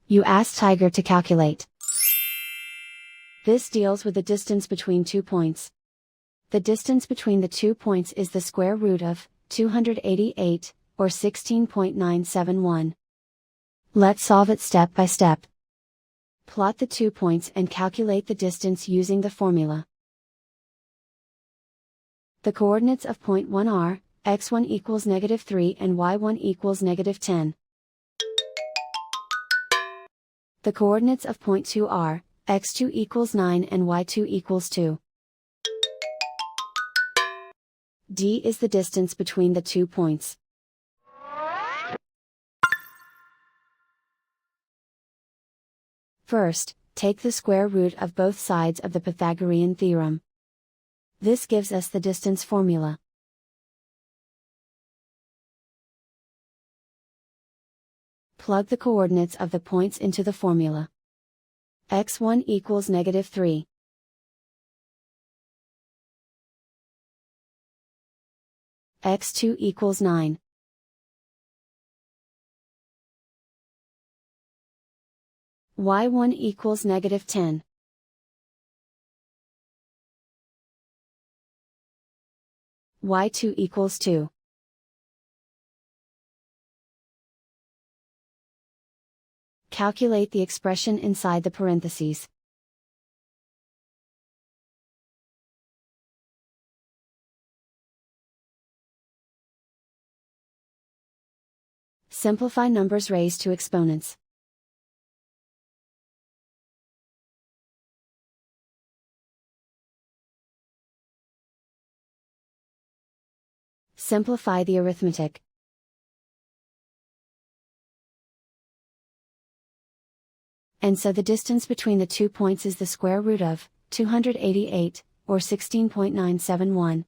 You ask Tiger to calculate. This deals with the distance between 2 points. The distance between the 2 points is the square root of 288, or 16.971. Let's solve it step by step. Plot the 2 points and calculate the distance using the formula. The coordinates of point 1 are, x1 equals -3 and y1 equals -10. The coordinates of point 2 are, x2 equals 9 and y2 equals 2. D is the distance between the 2 points. First, take the square root of both sides of the Pythagorean theorem. This gives us the distance formula. Plug the coordinates of the points into the formula. x1 equals -3. x2 equals 9. y1 equals -10. y2 equals 2. Calculate the expression inside the parentheses. Simplify numbers raised to exponents. Simplify the arithmetic. And so the distance between the 2 points is the square root of 288, or 16.971.